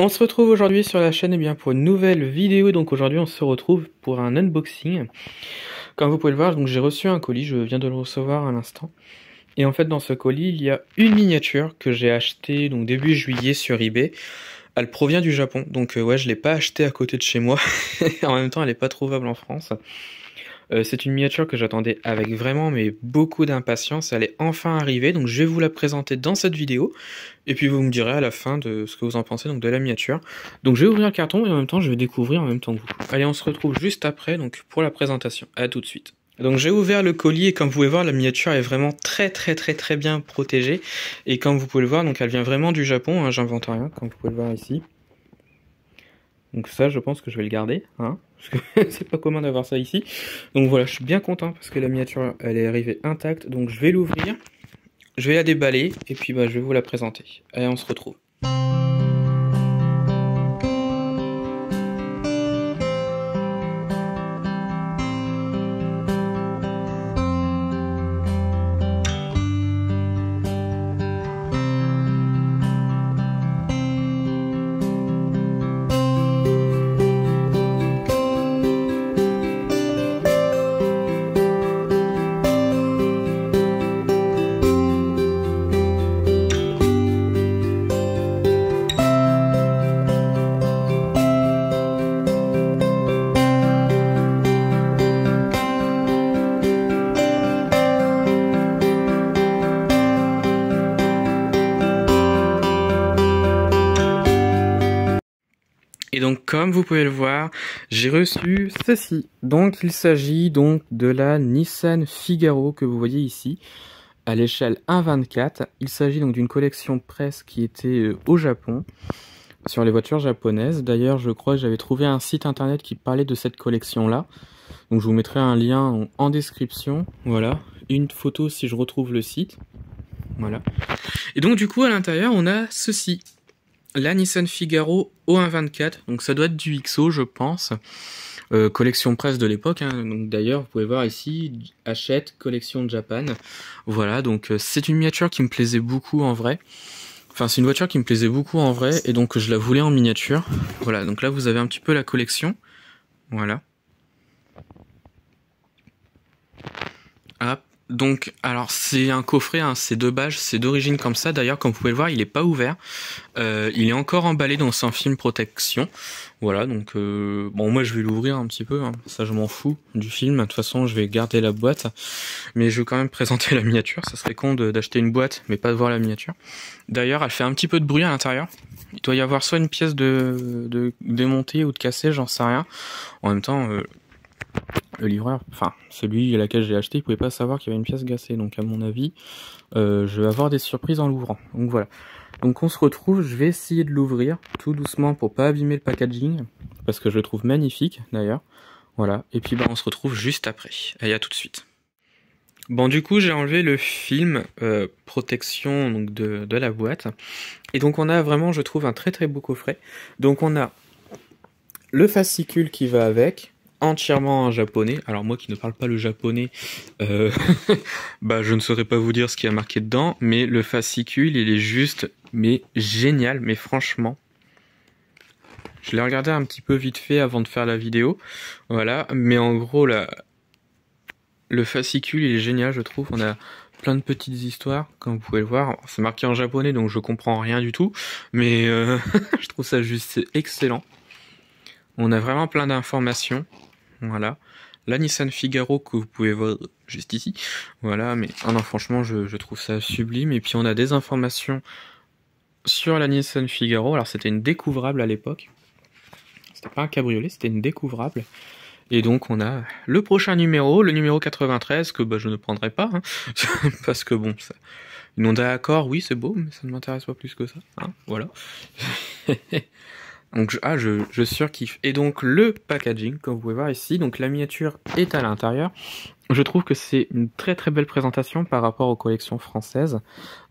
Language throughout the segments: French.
On se retrouve aujourd'hui sur la chaîne pour une nouvelle vidéo. Donc aujourd'hui on se retrouve pour un unboxing. Comme vous pouvez le voir, donc j'ai reçu un colis, je viens de le recevoir à l'instant. Et en fait dans ce colis il y a une miniature que j'ai achetée donc début juillet sur eBay. Elle provient du Japon, donc ouais, je l'ai pas achetée à côté de chez moi. En même temps elle est pas trouvable en France. C'est une miniature que j'attendais avec vraiment mais beaucoup d'impatience. Elle est enfin arrivée, donc je vais vous la présenter dans cette vidéo. Et puis vous me direz à la fin de ce que vous en pensez donc de la miniature. Donc je vais ouvrir le carton et en même temps je vais découvrir en même temps que vous. Allez, on se retrouve juste après donc pour la présentation. À tout de suite. Donc j'ai ouvert le colis et comme vous pouvez voir la miniature est vraiment très bien protégée. Et comme vous pouvez le voir donc elle vient vraiment du Japon, hein, j'invente rien comme vous pouvez le voir ici. Donc ça, je pense que je vais le garder, hein, parce que c'est pas commun d'avoir ça ici. Donc voilà, je suis bien content parce que la miniature, elle est arrivée intacte. Donc je vais l'ouvrir, je vais la déballer, et puis bah, je vais vous la présenter. Allez, on se retrouve. Et donc comme vous pouvez le voir, j'ai reçu ceci. Donc il s'agit donc de la Nissan Figaro que vous voyez ici, à l'échelle 1/24. Il s'agit donc d'une collection presse qui était au Japon, sur les voitures japonaises. D'ailleurs je crois que j'avais trouvé un site internet qui parlait de cette collection-là. Donc je vous mettrai un lien en description, voilà. Une photo si je retrouve le site, voilà. Et donc du coup à l'intérieur on a ceci. La Nissan Figaro O124, donc ça doit être du XO je pense, collection presse de l'époque, hein. Donc d'ailleurs vous pouvez voir ici, Hachette, collection Japan, voilà, donc c'est une miniature qui me plaisait beaucoup en vrai, enfin c'est une voiture qui me plaisait beaucoup en vrai, et donc je la voulais en miniature, voilà, donc là vous avez un petit peu la collection, voilà. Hop. Donc, alors c'est un coffret, hein, c'est deux bâches, c'est d'origine comme ça. D'ailleurs, comme vous pouvez le voir, il est pas ouvert. Il est encore emballé dans un film protection. Voilà, donc bon, moi je vais l'ouvrir un petit peu. Hein, ça, je m'en fous du film. De toute façon, je vais garder la boîte, mais je vais quand même présenter la miniature. Ça serait con d'acheter une boîte, mais pas de voir la miniature. D'ailleurs, elle fait un petit peu de bruit à l'intérieur. Il doit y avoir soit une pièce de démontée ou de cassée, j'en sais rien. En même temps. Le livreur, enfin celui à laquelle j'ai acheté, il pouvait pas savoir qu'il y avait une pièce cassée, donc à mon avis, je vais avoir des surprises en l'ouvrant. Donc voilà. Donc on se retrouve, je vais essayer de l'ouvrir tout doucement pour pas abîmer le packaging, parce que je le trouve magnifique d'ailleurs. Voilà. Et puis bah on se retrouve juste après. Allez, à tout de suite. Bon du coup j'ai enlevé le film protection donc de la boîte. Et donc on a vraiment, je trouve, un très beau coffret. Donc on a le fascicule qui va avec, entièrement en japonais. Alors moi qui ne parle pas le japonais, bah je ne saurais pas vous dire ce qu'il y a marqué dedans, mais le fascicule il est juste mais génial, mais franchement. Je l'ai regardé un petit peu vite fait avant de faire la vidéo, voilà, mais en gros là, le fascicule il est génial je trouve. On a plein de petites histoires, comme vous pouvez le voir. C'est marqué en japonais donc je comprends rien du tout, mais je trouve ça juste excellent. On a vraiment plein d'informations. Voilà, la Nissan Figaro que vous pouvez voir juste ici. Voilà, mais ah non, franchement, je trouve ça sublime. Et puis on a des informations sur la Nissan Figaro. Alors c'était une découvrable à l'époque. C'était pas un cabriolet, c'était une découvrable. Et donc on a le prochain numéro, le numéro 93, que bah, je ne prendrai pas, hein, parce que bon, ça... une Honda Accord, oui c'est beau, mais ça ne m'intéresse pas plus que ça. Hein, voilà. Donc je surkiffe. Et donc le packaging, comme vous pouvez voir ici, donc la miniature est à l'intérieur. Je trouve que c'est une très belle présentation par rapport aux collections françaises.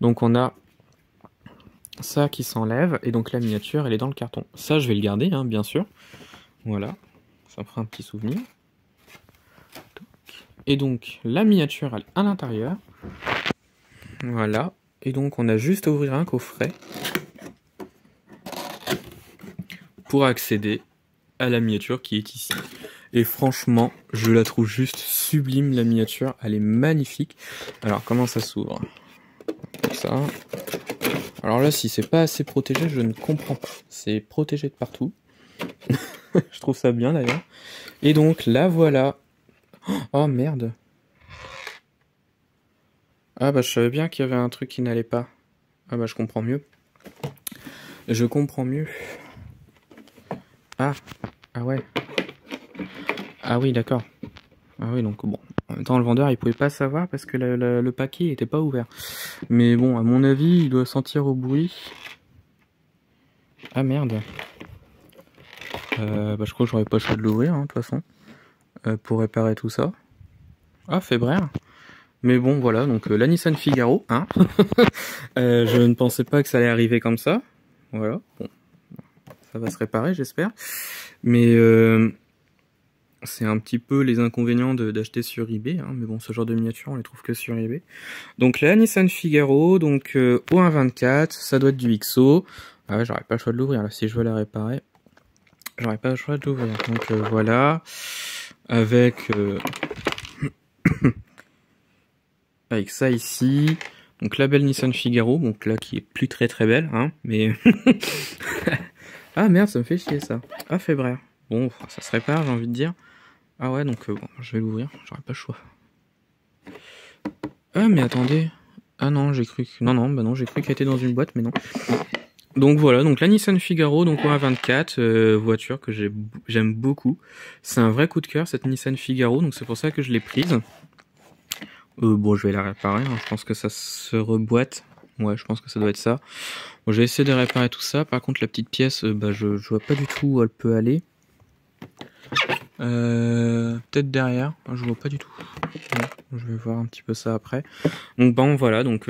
Donc on a ça qui s'enlève, et donc la miniature elle est dans le carton. Ça je vais le garder, hein, bien sûr. Voilà, ça me fera un petit souvenir. Et donc la miniature elle est à l'intérieur. Voilà, et donc on a juste à ouvrir un coffret. pour accéder à la miniature qui est ici. Et franchement, je la trouve juste sublime, la miniature, elle est magnifique. Alors, comment ça s'ouvre? Comme ça. Alors là, si c'est pas assez protégé, je ne comprends pas. C'est protégé de partout. Je trouve ça bien d'ailleurs. Et donc, là, voilà. Oh merde. Ah bah je savais bien qu'il y avait un truc qui n'allait pas. Ah bah je comprends mieux. Je comprends mieux. Ah. Ah ouais. Ah oui, d'accord. Ah oui, donc bon. En même temps, le vendeur, il pouvait pas savoir parce que le paquet était pas ouvert. Mais bon, à mon avis, il doit sentir au bruit. Ah merde. Bah je crois que j'aurais pas le choix de l'ouvrir, hein, de toute façon. Pour réparer tout ça. Ah, fébraire. Mais bon, voilà, donc la Nissan Figaro, hein. Je ne pensais pas que ça allait arriver comme ça. Voilà, bon. Ça va se réparer, j'espère. Mais c'est un petit peu les inconvénients d'acheter sur eBay, hein. Mais bon, ce genre de miniature, on les trouve que sur eBay. Donc la Nissan Figaro, donc au 1.24, ça doit être du XO. Ah ouais, j'aurais pas le choix de l'ouvrir, là, si je veux la réparer. J'aurais pas le choix de l'ouvrir. Donc voilà, avec... avec ça ici, donc la belle Nissan Figaro, donc là qui est plus très belle, hein, mais... Ah merde, ça me fait chier ça. Ah, fébraire. Bon, ça se répare, j'ai envie de dire. Ah ouais, donc bon, je vais l'ouvrir, j'aurai pas le choix. Ah mais attendez. Ah non, j'ai cru que... Non, bah non, j'ai cru qu'elle était dans une boîte, mais non. Donc voilà, donc la Nissan Figaro, donc au 1.24, voiture que j'aime beaucoup. C'est un vrai coup de cœur cette Nissan Figaro, donc c'est pour ça que je l'ai prise. Bon, je vais la réparer, hein. Je pense que ça se reboîte. Ouais, je pense que ça doit être ça. Bon, je vais essayer de réparer tout ça. Par contre, la petite pièce, bah, je vois pas du tout où elle peut aller. Peut-être derrière. Je vois pas du tout. Ouais, je vais voir un petit peu ça après. Donc, bon, voilà. Donc,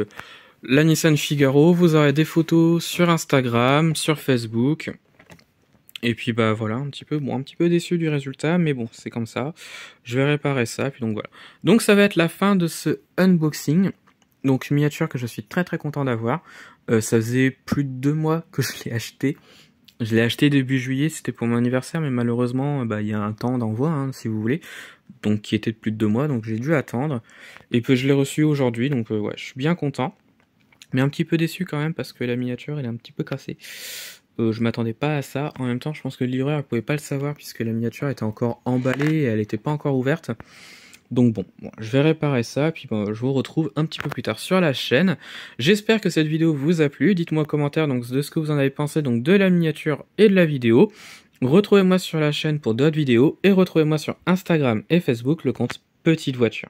la Nissan Figaro. Vous aurez des photos sur Instagram, sur Facebook. Et puis bah voilà, un petit peu déçu du résultat, mais bon, c'est comme ça. Je vais réparer ça, puis donc voilà. Donc ça va être la fin de ce unboxing. Donc une miniature que je suis très content d'avoir. Ça faisait plus de 2 mois que je l'ai acheté. Je l'ai acheté début juillet, c'était pour mon anniversaire, mais malheureusement, bah il y a un temps d'envoi, hein, si vous voulez. Donc qui était de plus de 2 mois, donc j'ai dû attendre. Et puis je l'ai reçu aujourd'hui, donc ouais, je suis bien content. Mais un petit peu déçu quand même, parce que la miniature, elle est un petit peu cassée. Je m'attendais pas à ça. En même temps, je pense que le livreur ne pouvait pas le savoir puisque la miniature était encore emballée et elle n'était pas encore ouverte. Donc bon, je vais réparer ça, puis bon, je vous retrouve un petit peu plus tard sur la chaîne. J'espère que cette vidéo vous a plu. Dites-moi en commentaire donc, de ce que vous en avez pensé donc, de la miniature et de la vidéo. Retrouvez-moi sur la chaîne pour d'autres vidéos et retrouvez-moi sur Instagram et Facebook le compte Petite Voiture.